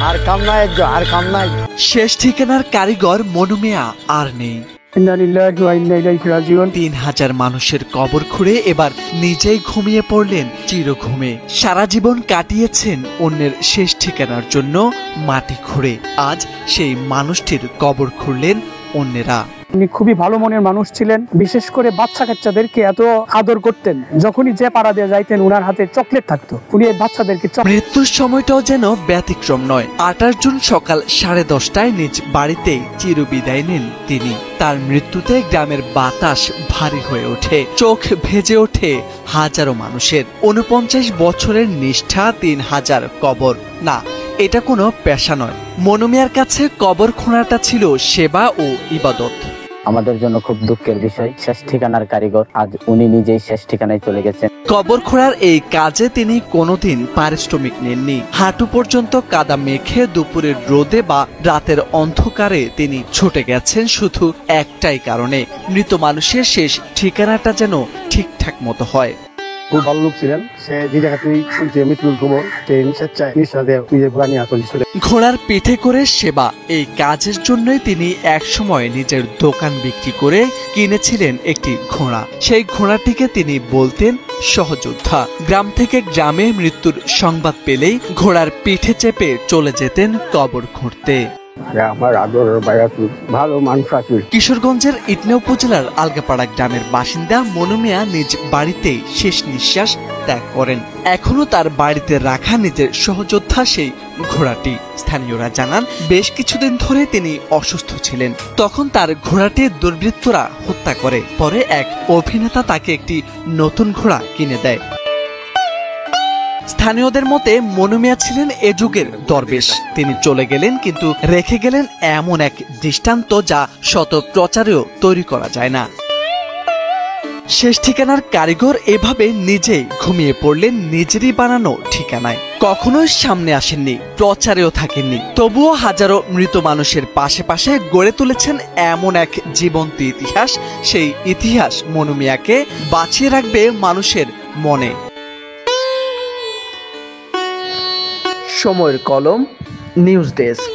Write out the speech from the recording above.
আর কাম নাই, আর কাম নাই। শেষ ঠিকানার কারিগর মনু মিয়া আর নেই। ৩,০০০ মানুষের কবর খুঁড়ে এবার নিজেই ঘুমিয়ে পড়লেন চিরঘুমে। সারা জীবন কাটিয়েছেন অন্যের শেষ ঠিকানার জন্য মাটি খুঁড়ে। আজ সেই মানুষটির কবর খুঁড়লেন অন্যেরা। উনি খুবই ভালো মনের মানুষ ছিলেন, বিশেষ করে বাচ্চা কাচ্চাদেরকে এত আদর করতেন। যখনই যে পাড়া দিয়ে যাইতেন উনার হাতে চকলেট থাকতো, উনি বাচ্চাদেরকে। মৃত্যুর সময়টাও যেন ব্যতিক্রম নয়। ২৮ জুন সকাল 10:30টায় নিজ বাড়িতে চিরবিদায় নেন তিনি। তার মৃত্যুতে গ্রামের বাতাস ভারী হয়ে ওঠে, চোখ ভেজে ওঠে হাজারো মানুষের। ৪৯ বছরের নিষ্ঠা, ৩,০০০ কবর। না, এটা কোনো পেশা নয়। মনু মিয়ার কাছে কবর খোঁড়াটা ছিল সেবা ও ইবাদত। আমাদের জন্য খুব দুঃখের বিষয়, শেষ ঠিকানার কারিগর আজ উনি নিজেই শেষ ঠিকানায় চলে গেছেন। কবর খোঁড়ার এই কাজে তিনি কোনোদিন পারিশ্রমিক নেননি। হাঁটু পর্যন্ত কাদা মেখে দুপুরের রোদে বা রাতের অন্ধকারে তিনি ছুটে গেছেন শুধু একটাই কারণে, মৃত মানুষের শেষ ঠিকানাটা যেন ঠিকঠাক মতো হয়। খুব ভালো লোক ছিলেন। সে যে জায়গাতেই মৃত্যুর খবর স্বেচ্ছায় ঘোড়ার পিঠে করে সেবা, এই কাজের জন্যই তিনি একসময় নিজের দোকান বিক্রি করে কিনেছিলেন একটি ঘোড়া। সেই ঘোড়াটিকে তিনি বলতেন সহযোদ্ধা। গ্রাম থেকে গ্রামে মৃত্যুর সংবাদ পেলেই ঘোড়ার পিঠে চেপে চলে যেতেন কবর খুঁড়তে। আমার আদর ভালো মানুষ আছে। কিশোরগঞ্জের ইটনা উপজেলার আলগাপাড়া গ্রামের বাসিন্দা মনু মিয়া নিজ বাড়িতেই শেষ নিঃশ্বাস ত্যাগ করেন। এখনো তার বাড়িতে রাখা নিজের সহযোদ্ধা সেই ঘোড়াটি। স্থানীয়রা জানান, বেশ কিছুদিন ধরে তিনি অসুস্থ ছিলেন। তখন তার ঘোড়াটি দুর্বৃত্তরা হত্যা করে। পরে এক অভিনেতা তাকে একটি নতুন ঘোড়া কিনে দেয়। স্থানীয়দের মতে মনু মিয়া ছিলেন এ যুগের দরবেশ। তিনি চলে গেলেন, কিন্তু রেখে গেলেন এমন এক দৃষ্টান্ত যা শত প্রচারেও তৈরি করা যায় না। শেষ ঠিকানার কারিগর এভাবে নিজেই ঘুমিয়ে পড়লেন নিজেরই বানানো ঠিকানায়। কখনোই সামনে আসেননি, প্রচারেও থাকেননি, তবুও হাজারো মৃত মানুষের পাশে পাশে গড়ে তুলেছেন এমন এক জীবন্ত ইতিহাস। সেই ইতিহাস মনু মিয়াকে বাঁচিয়ে রাখবে মানুষের মনে। সময়ের কলম, নিউজ ডেস্ক।